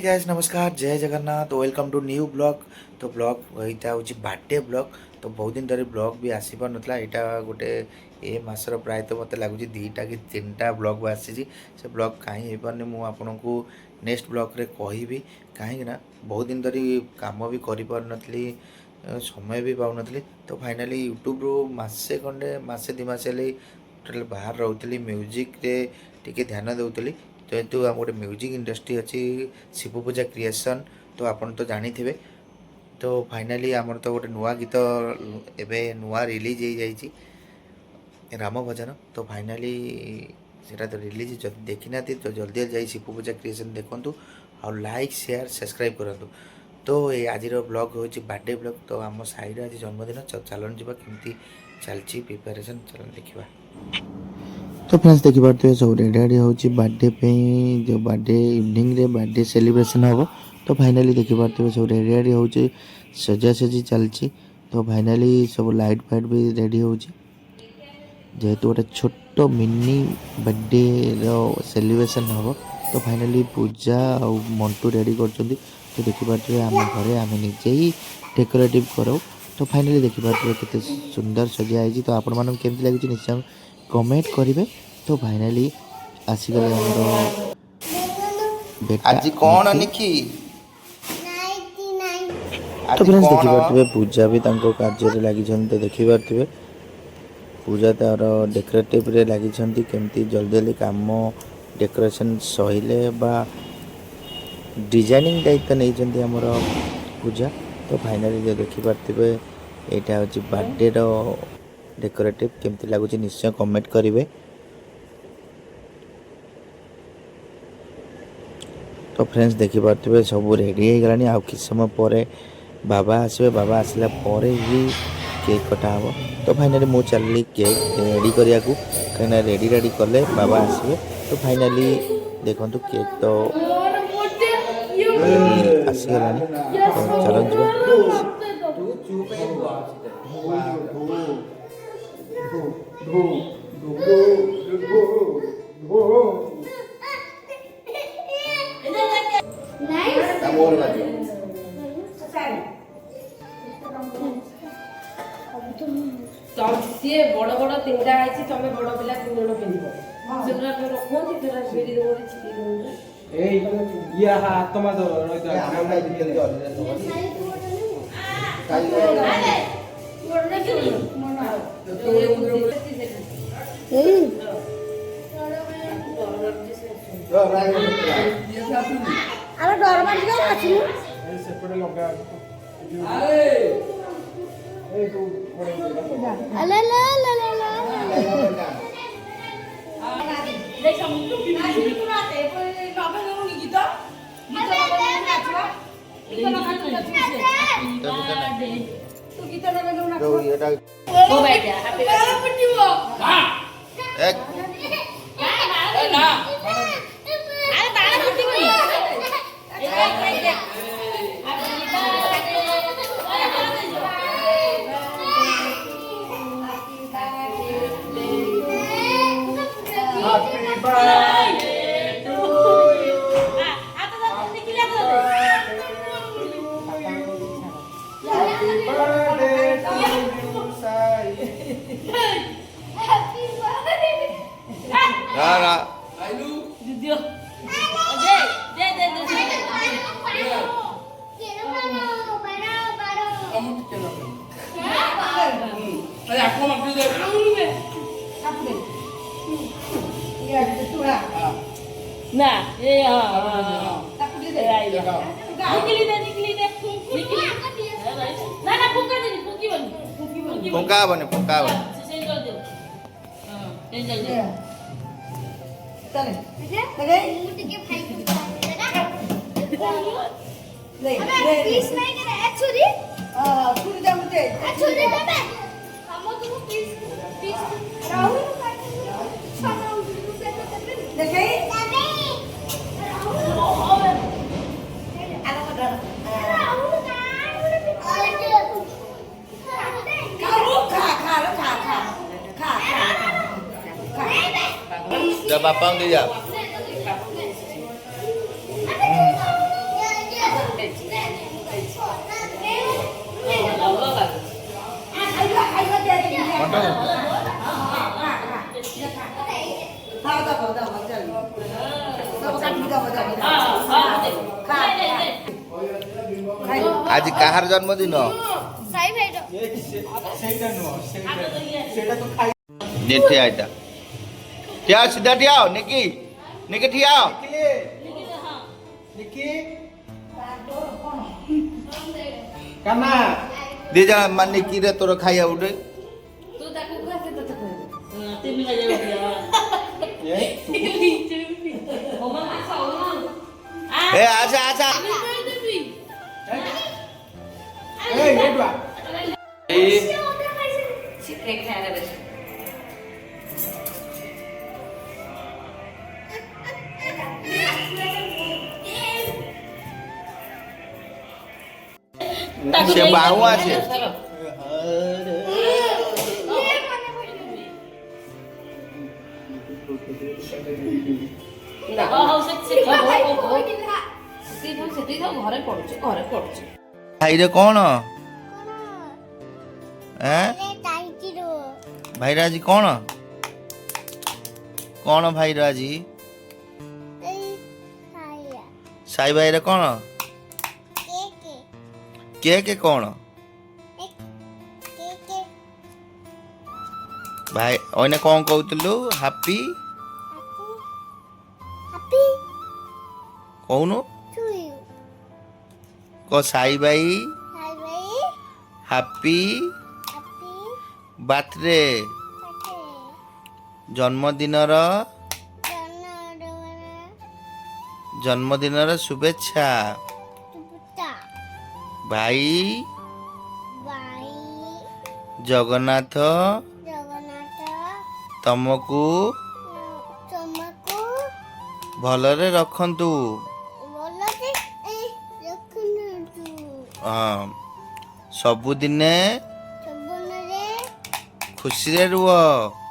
Guys नमस्कार जय Jagannath welcome to new blog. तो ब्लॉग यहाँ हूँ बर्थडे ब्लॉग। तो बहुत दिन धरी ब्लॉग भी आसी पार नाला यहाँ गोटे ए मासर प्रायतः मत लगुच दुईटा कि तीन टा ब्लॉग आसी से ब्लॉग कहीं हो पारनी मुझे आपन को नेक्स्ट ब्लॉग रे कहि कहीं बहुत दिन धरी काम भी कर पारी समय भी पाऊन। तो फाइनाली यूट्यूब रू मसे खंडे मसे दी मस टोटाल बाहर रोली म्यूजिक रे टिके ध्यान दूली जेहेतु आम गोटे म्यूजिक इंडस्ट्री अच्छी शिव पूजा क्रिएसन तो आपन तो जानी थे। तो फाइनाली आमर तो गोटे नुआ गीत एवं नुआ रिलीज हो जाइए राम भजन। तो फाइनाली सेटा तो रिलीज जब देखी ना तो जल्दी जाई शिव पूजा क्रिएसन देखूँ और लाइक शेयर सब्सक्राइब करूँ। तो ये आज ब्लॉग हूँ बर्थडे ब्लॉग। तो आम साइड आज जन्मदिन चलन जा कमी चलती प्रिपेरेसन चलन देखा। तो फ्रेंड्स देखिपे सब रेडी रेडी हो बर्थडे पे जो बर्थडे इवनिंग रे बर्थडे सेलिब्रेशन हम। तो फाइनाली देखिपे सब रेडी रेडी हो सजासजी चलती। तो फाइनाली सब लाइट फाइट भी रेडी हो जेहेतु गोटे छोट मिनी बर्थडे सेलिब्रेशन हम। तो फाइनाली पूजा और मंटू रेडी कर। तो देखिपे आम घरे आम निजे ही डेकोरेटिव करो। तो फाइनाली देखिपे केते सुंदर सजाई। तो आपण मानक केमती लगी निश्चय कमेंट करेंगे। तो फाइनाली आसीगले हमरो बेटा आज कौन निकी। तो फ्रेंड्स देखिपे पूजा भी तांको कार्य लगी। तो देखिपे पूजा तार डेकोरेटिव रे लगी केमती जल्दी जल्दी काम डेकोरेशन सहिले बा डिजाइनिंग दायित्व नहीं हमर पूजा। तो फाइनाली देखिपे यहाँ हूँ बर्थडे डेकोरेटिव केमती लगुच निश्चय कमेंट करेंगे। तो फ्रेंड्स देखिपे सब रेडी हो गलानी आ कि समय पर बाबा आसवे बाबा आसला पर ही केक कटा हम। तो फाइनाली मुझे चलि केक रेडी करने को कहीं रेडी रेडी कले बाबा आसवे। तो फाइनाली देखो केक तो आसीगला। तो चलो सी बड़ बड़ तीन टा तुम बड़ पिला तीन जन पिंध ना ये ना ना फुका दे फुकी बनी फुका बने चले ले पीस नहीं करे एक्चुअली छुरी दे मुझे छुरी दे बे हम तुम पीस राहुल देखे बापा दे जा आज कहार जन्मदिन ସାଇ ଭାଇର ये ठिया इटा ठिया सीधा ठिया निकी निकी ठिया दे जा मान निकी रे तोर खाइया उठे तू ताकू खा के तो तीन बजे उठिया मम्मा खाओ ना ए आजा आजा एक खाने बस से बाहु আছে ଘରେ ପଡୁଛି ଘରେ ପଡୁଛି ଭାଇ ରେ କଣ हैं भाई राजी कौन कौन भाई राजी साई भाई रे कौन के कौन भाई ओने कौन कहतलु हैप्पी कौन को साई भाई हैप्पी बार्थडे जन्मदिन शुभेच्छा भाई जगन्नाथ तुमको भलरे रखंतु हाँ सबुदिने खुशी रे रुह